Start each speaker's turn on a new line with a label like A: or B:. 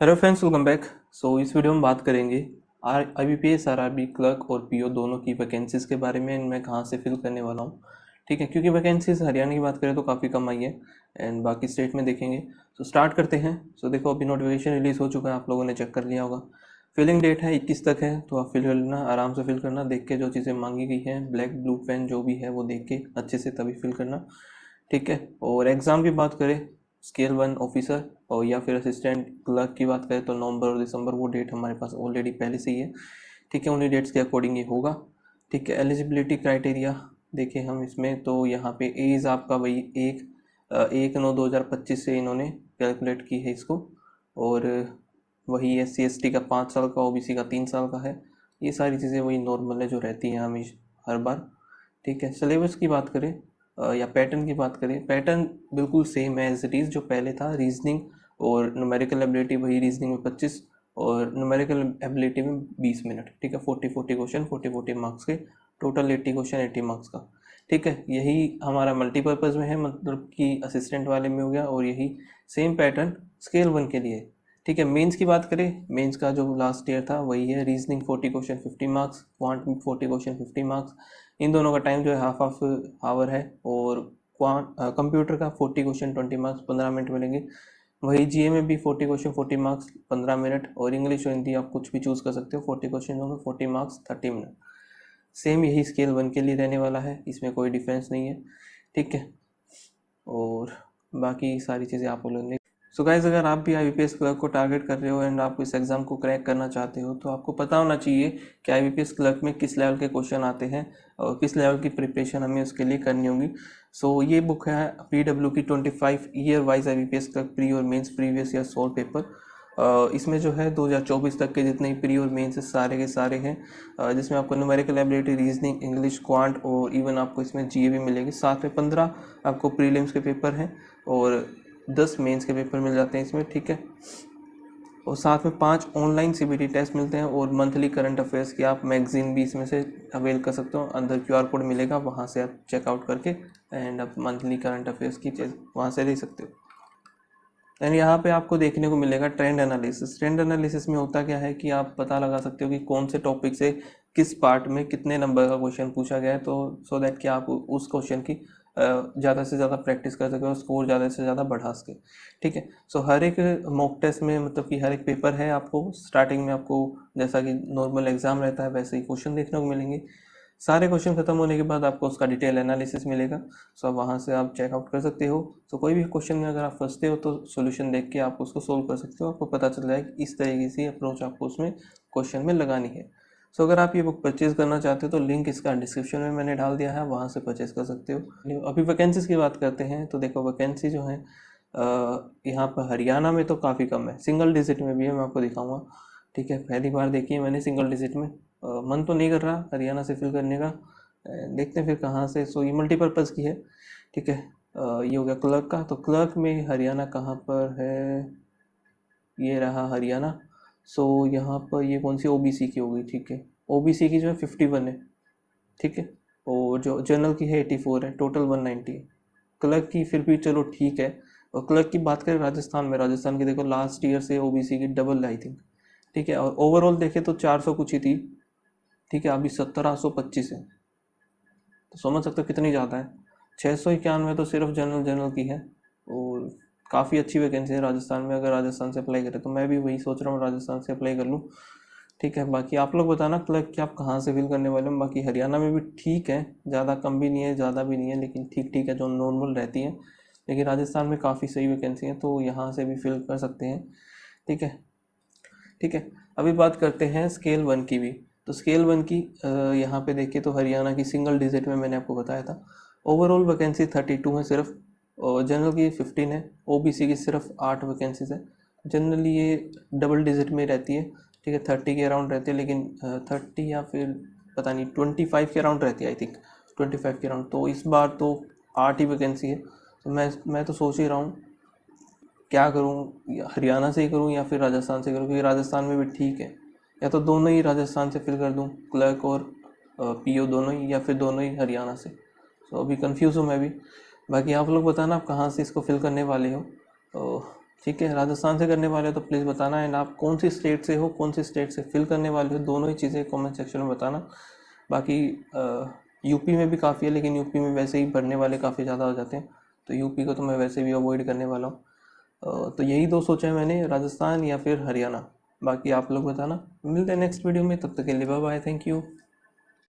A: Hello friends, welcome back. इस video में बात करेंगे IBPS RRB क्लर्क और पीओ दोनों की वैकेंसीज़ के बारे में। मैं कहाँ से फिल करने वाला हूँ, ठीक है, क्योंकि वैकेंसीज हरियाणा की बात करें तो काफ़ी कम आई है एंड बाकी स्टेट में देखेंगे। स्टार्ट करते हैं। देखो, अभी नोटिफिकेशन रिलीज़ हो चुका है, आप लोगों ने चेक कर लिया होगा। फिलिंग डेट है 21 तक है, तो आप फिल कर लेना, आराम से फिल करना, देख के जो चीज़ें मांगी गई हैं, ब्लैक ब्लू पेन जो भी है वो देख के अच्छे से तभी फिल करना, ठीक है। और एग्ज़ाम की बात करें, स्केल 1 ऑफिसर और या फिर असिस्टेंट क्लर्क की बात करें तो नवंबर और दिसंबर, वो डेट हमारे पास ऑलरेडी पहले से ही है, ठीक है। उन्हीं डेट्स के अकॉर्डिंग ये होगा, ठीक है। एलिजिबिलिटी क्राइटेरिया देखें हम इसमें, तो यहाँ पे एज आपका वही 1/9/2025 से इन्होंने कैलकुलेट की है इसको। और वही SC ST का 5 साल का, OBC का 3 साल का है। ये सारी चीज़ें वही नॉर्मल है जो रहती हैं हमेशा हर बार, ठीक है। सिलेबस की बात करें या पैटर्न की बात करें, पैटर्न बिल्कुल सेम है एज इट इज़ जो पहले था। रीजनिंग और न्यूमेरिकल एबिलिटी, वही रीजनिंग में 25 और न्यूमेरिकल एबिलिटी में 20 मिनट, ठीक है। 40-40 क्वेश्चन, 40-40 मार्क्स के, टोटल 80 क्वेश्चन 80 मार्क्स का, ठीक है। यही हमारा मल्टीपर्पज़ में है, मतलब कि असिस्टेंट वाले में हो गया, और यही सेम पैटर्न स्केल 1 के लिए, ठीक है। मेंस की बात करें, मेंस का जो लास्ट ईयर था वही है। रीजनिंग 40 क्वेश्चन 50 मार्क्स, क्वांट में 40 क्वेश्चन 50 मार्क्स। इन दोनों का टाइम जो है हाफ हाफ आवर है। और कंप्यूटर का 40 क्वेश्चन 20 मार्क्स 15 मिनट मिलेंगे। वही GA में भी 40 क्वेश्चन 40 मार्क्स 15 मिनट, और इंग्लिश और हिंदी आप कुछ भी चूज़ कर सकते हो। 40 क्वेश्चन होंगे, 40 मार्क्स 30 मिनट। सेम यही स्केल 1 के लिए रहने वाला है, इसमें कोई डिफरेंस नहीं है, ठीक है। और बाकी सारी चीज़ें आप लोगों ने गाइस, अगर आप भी IBPS क्लर्क को टारगेट कर रहे हो एंड आप इस एग्ज़ाम को क्रैक करना चाहते हो, तो आपको पता होना चाहिए कि IBPS क्लर्क में किस लेवल के क्वेश्चन आते हैं और किस लेवल की प्रिपरेशन हमें उसके लिए करनी होगी। ये बुक है PW की 25 year wise IBPS clerk pre और mains previous year solve paper. इसमें जो है 2024 तक के जितने प्री और मेंस सारे के सारे हैं, जिसमें आपको numerical ability, reasoning, English, quant और इवन आपको इसमें GA भी मिलेगी। साथ में 15 आपको प्रीलिम्स के पेपर हैं और 10 मेंस के पेपर मिल जाते हैं इसमें, ठीक है। और साथ में 5 ऑनलाइन CBT टेस्ट मिलते हैं और मंथली करंट अफेयर्स की आप मैगजीन भी इसमें से अवेल कर सकते हो। अंदर QR कोड मिलेगा, वहाँ से आप चेकआउट करके एंड आप मंथली करंट अफेयर्स की चीज़ वहाँ से ले सकते हो। एंड यहाँ पे आपको देखने को मिलेगा ट्रेंड एनालिसिस। ट्रेंड एनालिसिस में होता क्या है कि आप पता लगा सकते हो कि कौन से टॉपिक से किस पार्ट में कितने नंबर का क्वेश्चन पूछा गया है, तो सो दैट कि आप उस क्वेश्चन की ज़्यादा से ज़्यादा प्रैक्टिस कर सके और स्कोर ज़्यादा से ज़्यादा बढ़ा सके, ठीक है। हर एक मॉक टेस्ट में, मतलब कि हर एक पेपर है, आपको स्टार्टिंग में आपको जैसा कि नॉर्मल एग्जाम रहता है वैसे ही क्वेश्चन देखने को मिलेंगे। सारे क्वेश्चन खत्म होने के बाद आपको उसका डिटेल एनालिसिस मिलेगा। अब वहाँ से आप चेकआउट कर सकते हो। कोई भी क्वेश्चन में अगर आप फंसते हो तो सॉल्यूशन देख के आप उसको सोल्व कर सकते हो। आपको पता चल जाएगा कि इस तरीके से अप्रोच आपको उसमें क्वेश्चन में लगानी है। अगर आप ये बुक परचेज करना चाहते हो तो लिंक इसका डिस्क्रिप्शन में मैंने डाल दिया है, वहाँ से परचेज कर सकते हो। अभी वैकेंसीज की बात करते हैं, तो देखो वैकेंसी जो है यहाँ पर हरियाणा में तो काफ़ी कम है, सिंगल डिजिट में भी है, मैं आपको दिखाऊंगा, ठीक है। पहली बार देखी है मैंने सिंगल डिजिट में। मन तो नहीं कर रहा हरियाणा से फिल करने का, देखते हैं फिर कहाँ से। ये मल्टीपर्पज़ की है, ठीक है। ये हो गया क्लर्क का। तो क्लर्क में हरियाणा कहाँ पर है, ये रहा हरियाणा। यहाँ पर ये कौन सी OBC की होगी, ठीक है। OBC की जो है 51 है, ठीक है। और जो जनरल की है 84 है, टोटल 190 है। क्लर्क की फिर भी चलो ठीक है। और क्लर्क की बात करें राजस्थान में, राजस्थान की देखो लास्ट ईयर से OBC की डबल आई थिंक, ठीक है। और ओवरऑल देखे तो 400 कुछ ही थी, ठीक है। अभी 1725 है, तो समझ सकते हो कितनी ज़्यादा है। 691 तो सिर्फ जनरल की है। और काफ़ी अच्छी वैकेंसी है राजस्थान में। अगर राजस्थान से अप्लाई करें तो मैं भी वही सोच रहा हूँ राजस्थान से अप्लाई कर लूँ, ठीक है। बाकी आप लोग बताना क्लर्क कि आप कहाँ से फिल करने वाले हो। बाकी हरियाणा में भी ठीक है, ज़्यादा कम भी नहीं है ज़्यादा भी नहीं है, लेकिन ठीक ठीक है जो नॉर्मल रहती है। लेकिन राजस्थान में काफ़ी सही वैकेंसी है, तो यहाँ से भी फिल कर सकते हैं, ठीक है, ठीक है। अभी बात करते हैं स्केल 1 की भी। स्केल 1 की यहाँ पे देखिए तो हरियाणा की सिंगल डिजिट में मैंने आपको बताया था। ओवरऑल वैकेंसी 32 है सिर्फ, और जनरल की 15 है, OBC की सिर्फ 8 वैकेंसीज है। जनरली ये डबल डिजिट में रहती है, ठीक है, 30 के अराउंड रहती है, लेकिन 30 या फिर पता नहीं 25 के अराउंड रहती है आई थिंक, 25 के अराउंड। तो इस बार तो 8 ही वैकेंसी है। तो मैं तो सोच ही रहा हूँ क्या करूँ, हरियाणा से ही करूँ या फिर राजस्थान से करूँ, क्योंकि राजस्थान में भी ठीक है। या तो दोनों ही राजस्थान से फिल कर दूँ, क्लर्क और PO दोनों ही, या फिर दोनों ही हरियाणा से। अभी कंफ्यूज हूँ मैं भी। बाकी आप लोग बताना आप कहाँ से इसको फिल करने वाले हो। ठीक है, राजस्थान से करने वाले हो तो प्लीज़ बताना, एंड आप कौन सी स्टेट से हो, कौन सी स्टेट से फिल करने वाले हो, दोनों ही चीज़ें कमेंट सेक्शन में बताना। बाकी यूपी में भी काफ़ी है, लेकिन यूपी में वैसे ही भरने वाले काफ़ी ज़्यादा हो जाते हैं, तो यूपी को तो मैं वैसे भी अवॉइड करने वाला हूँ। तो यही दो सोचा है मैंने, राजस्थान या फिर हरियाणा। बाकी आप लोग बताना। मिलते हैं नेक्स्ट वीडियो में, तब तक के लिए बाय बाय, थैंक यू।